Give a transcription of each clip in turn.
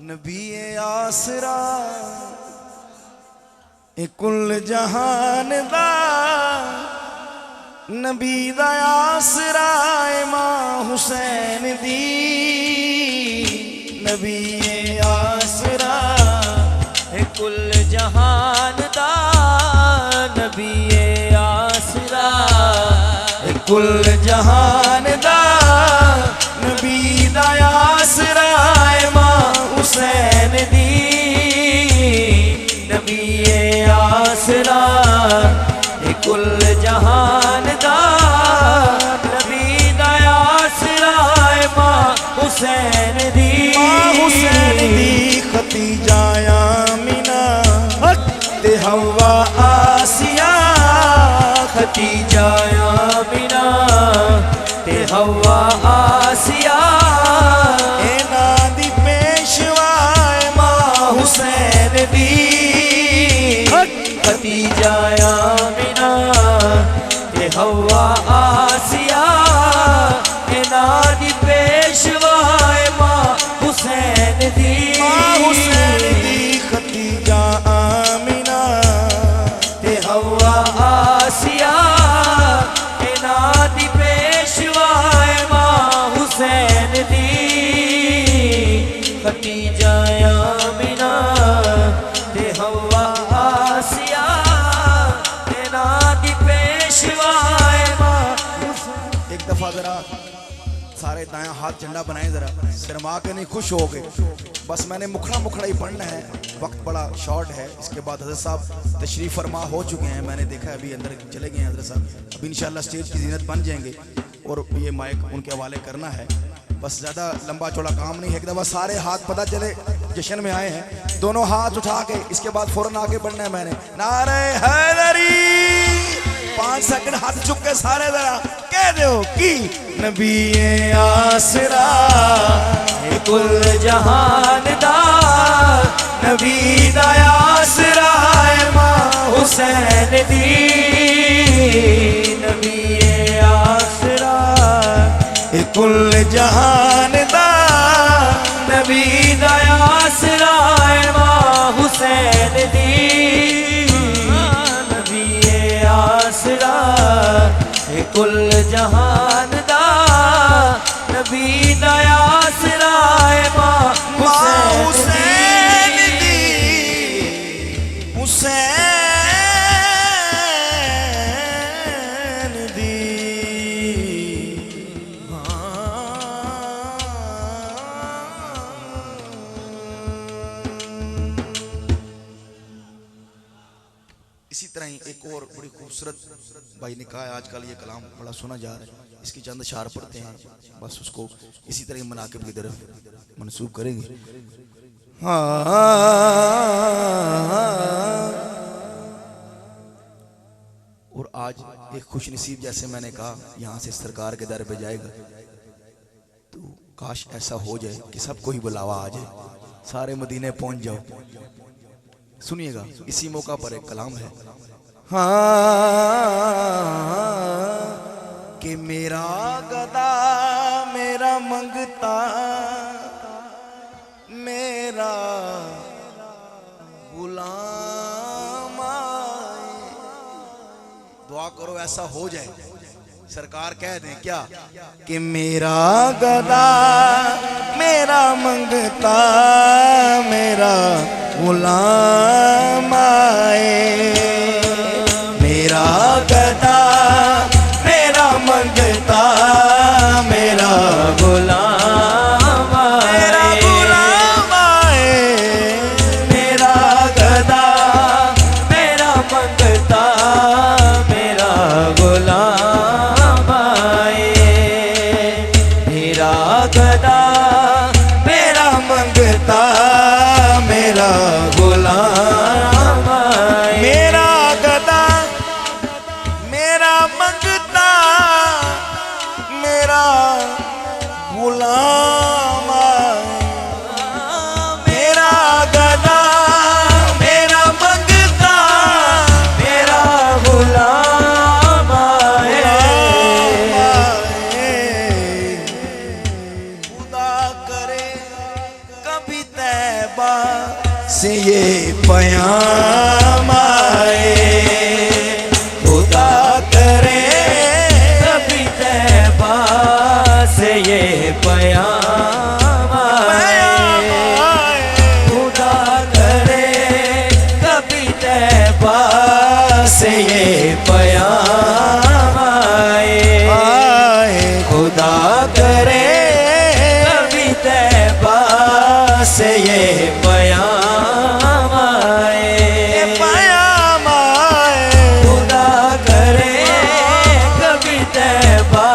नबी आसरा कुल जहान दा, नबी दा आसरा मां हुसैन दी। नबी आसरा कुल जहान दा, नबी आसरा कुल जहान दा, नबी दा आसरा मां हुसैन दी। नबी आसरा कुल जहान दा, नबी दा आसरा मां हुसैन दी। मां हुसैन दी खतीजा आमिना ते हवा आसिया, खतीजा आमिना ते हवा आसिया। इन्हां दी पेशवा मां हुसैन दी। खतीजा आमिना ते हवा आसिया, इन्हां दी पेशवा मां हुसैन दी। मां हुसैन दी खतीजा आमिना ते हवा आसिया, इन्हां दी पेशवा मां हुसैन दी। खतीजा आमिना ते हवा आसिया, इन्हां दी पेशवा मां हुसैन। एक दफा जरा सारे दायां हाथ झंडा बनाए, जरा शर्मा के नहीं खुश हो गए। बस मैंने मुखड़ा मुखड़ा ही पढ़ना है, वक्त बड़ा शॉर्ट है। इसके बाद हज़रत साहब तशरीफ़ फरमा हो चुके हैं, मैंने देखा है अभी अंदर चले गए हैं हज़रत साहब। अब इंशाल्लाह स्टेज की ज़ीनत बन जाएंगे और ये माइक उनके हवाले करना है। बस ज़्यादा लंबा चौड़ा काम नहीं है। एक दफ़ा सारे हाथ पता चले जश्न में आए हैं, दोनों हाथ उठा के इसके बाद फ़ौरन आगे बढ़ना है। मैंने नारे हैदरी 5 सेकंड हाथ चुक के सारे जरा कह दो कि नबी आसरा कुल जहान दा, नबी दा आसरा मां हुसैन दी। नबी आसरा कुल जहान दा, नबी दा आसरा मां हुसैन दी। नबी आसरा कुल जहान दा, नबी दा आसरा मां हुसैन दी। हुसैन दी इसी तरह ही एक और बड़ी खूबसूरत भाई ने कहा है, आजकल ये कलाम बड़ा सुना जा रहा है, इसकी चंद अशार पढ़ते हैं, बस उसको इसी तरह मनाकिब की तरफ मंसूब करेंगे। और आज एक खुश नसीब, जैसे मैंने कहा, यहाँ से सरकार के दर पे जाएगा, तो काश ऐसा हो जाए कि सबको ही बुलावा आ जाए, सारे मदीने पहुंच जाओ। सुनिएगा, इसी मौका पर एक कलाम है। कि मेरा गदा मेरा मंगता, मेरा गुलाम आए। दुआ करो ऐसा हो जाए, सरकार कह दें क्या कि मेरा गदा मेरा मंगता, मेरा गुलाम आए। मेरा गदा मेरा मंगता, मेरा गुलाम मेरा गुलाम आए। मेरा गदा मेरा मंगता, मेरा गुलाम आए। मेरा गदा मेरा मंगता, मेरा गुलाम आए। मेरा गदा मेरा मंगता, मेरा गुलाम आए। मेरा गदा मेरा मंगता, मेरा गुलाम आए। से ये पैगाम आए, खुदा करे कभी तैबा से ये पैगाम आए, खुदा करे कभी तैबा से ये पैगाम आए, खुदा करे कभी तैबा से ये पैगाम आए, पैगाम आए। खुदा करे कभी तैबा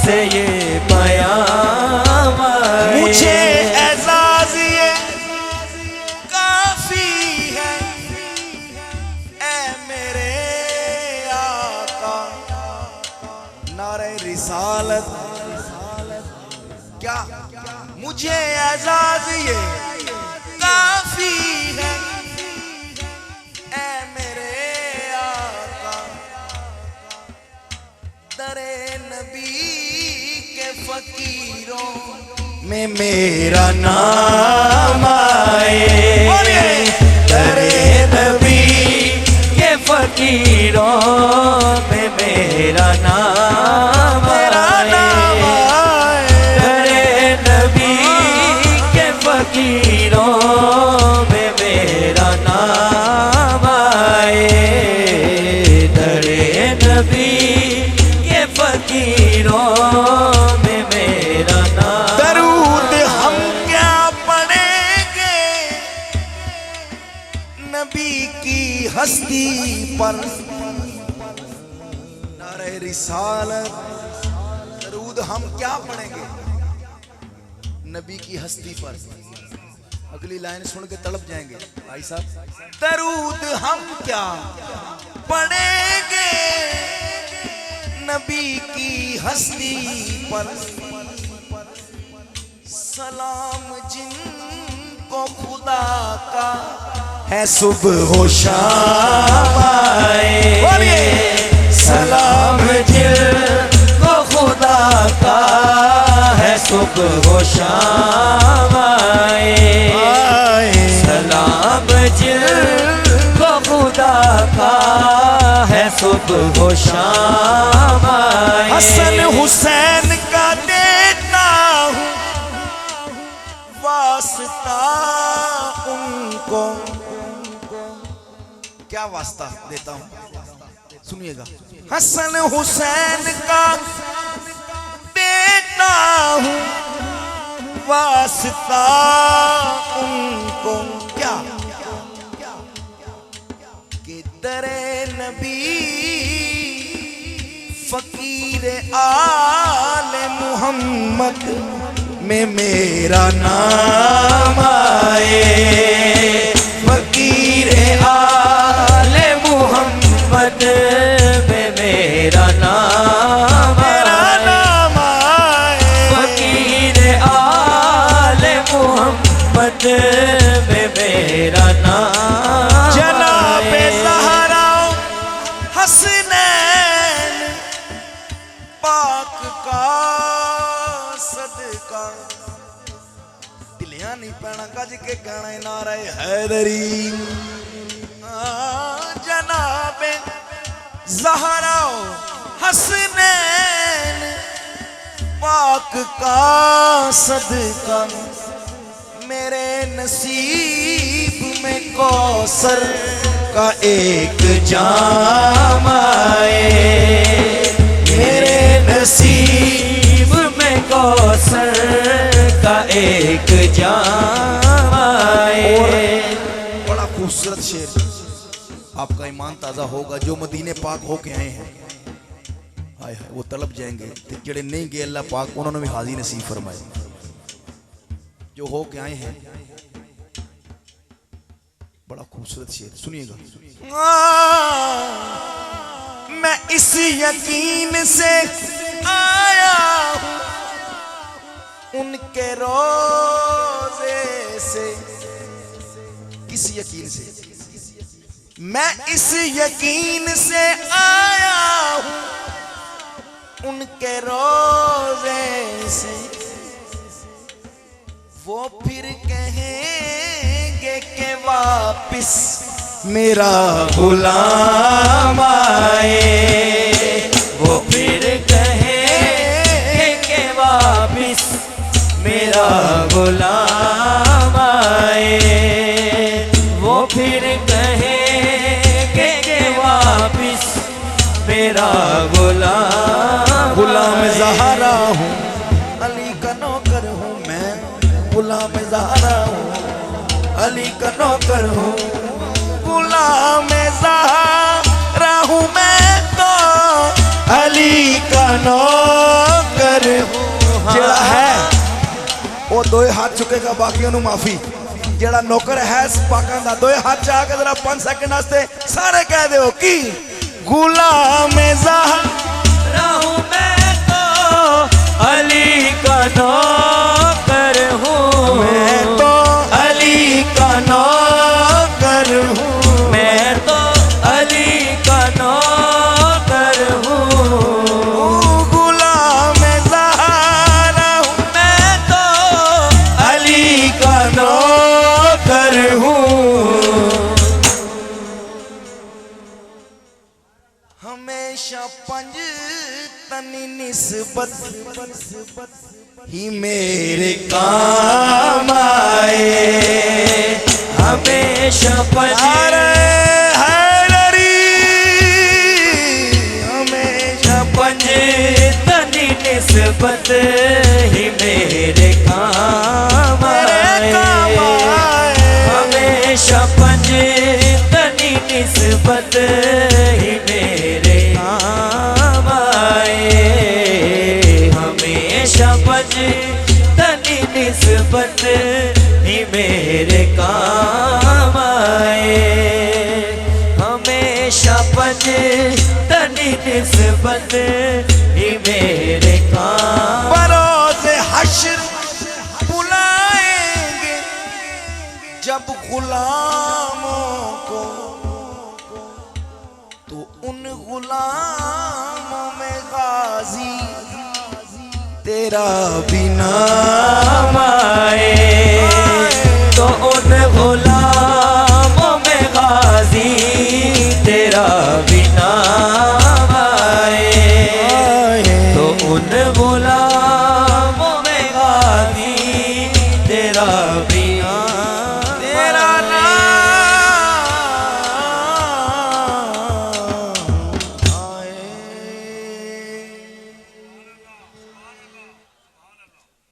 से ये पैगाम आए। मुझे एजाज ये काफी है, ऐ मेरे आका। नारे रिसालत क्या, मुझे एजाज ये काफी है, ऐ मेरे आका। दरे नबी के फकीरों में मेरा नाम आए, दरे नबी के फकीरों में मेरा नाम आए, दरे नबी के फकीरों में मेरा नाम आए, दरे नबी के फकीरों में मेरा नाम। दरूद हम क्या पढ़ेंगे नबी की हस्ती पर। नारे रिसालत, दरूद हम क्या पढ़ेंगे नबी की हस्ती पर। अगली लाइन सुन के तड़प जाएंगे भाई साहब। दरूद हम क्या पढ़ेंगे नबी की हस्ती पर। सलाम जिनको खुदा का है सुबह हो शाम आए, सलाम जिनको खुदा का है सुबह हो शाम आए, सलाम जिनको खुदा का है सुबह हो शाम आए। हसन हुसैन का देता हूँ वास्ता उनको। क्या वास्ता देता हूँ सुनिएगा। हसन हुसैन का देता हूँ वास्ता उनको। क्या कि दरे नबी फकीर आले मोहम्मद में मेरा नाम आए, फकीर आले मोहम्मद में मेरा नाम आए, फकीर आले मोहम्मद में मेरा नाम। जनाबे ज़हरा हसनैन पाक का सदका। दिलियां नहीं पैना कज के गाने नारे हैदरी। जनाबे ज़हरा हसनैन पाक का सदका। मेरे नसीब में कौसर का एक जाम आए, मेरे नसीब में कौसर का एक जाम आए। बड़ा खूबसूरत शेर। आपका ईमान ताज़ा होगा जो मदीने पाक होके आए हैं। हाय हाय वो तलब जाएंगे। जेड़े नहीं गए अल्लाह पाक उन्होंने भी हाज़ी नसीब फरमाए। जो होके आए हैं बड़ा खूबसूरत शेर सुनिएगा। मैं इस यकीन से आया हूँ उनके रोजे से। किस यकीन से? मैं इस यकीन से आया हूँ उनके रोजे से। वो फिर कहेंगे कि वापिस मेरा गुलाम आए, वो फिर कहे कि वापिस मेरा गुलाम आए, वो फिर कहे कि वापिस मेरा गुलाम। गुलाम ज़हरा हूँ, अली का नौकर हूँ मैं, गुलाम ज़हरा हूँ, अली का नौकर हूँ, गुलाम ज़हरा हूँ मैं तो अली का नौकर हूँ। जेड़ा है वो दोए हाथ चुकेगा, बाकी उन्हें माफी। जेड़ा नौकर है पाकां दा दोए हाथ चा के जरा 5 सेकंड वास्ते सारे कह दो कि गुलाम ज़हरा हूँ मैं तो अली का नौकर हूँ, मैं तो अली का नौकर हूँ, मैं तो अली का नौकर हूँ, गुलाम ज़हरा हूँ, मैं तो अली का नौकर हूँ। हमेशा पंज तनी निस्बत ही मेरे काम आए, हमेशा अरे हैदरी, हमेशा पंज तनी निस्बत ही मेरे काम आए, हमेशा पंज तनी निस्बत ही मेरे काम आए, हमेशा पंज तनी निस्बत ही मेरे काम आए, हमेशा पंज तनी निस्बत ही मेरे काम। बरोज़े हश्र बुलाएंगे जब गुलामों को, तो उन गुलामों में गाजी तेरा भी नाम आए, तो उन गुलाम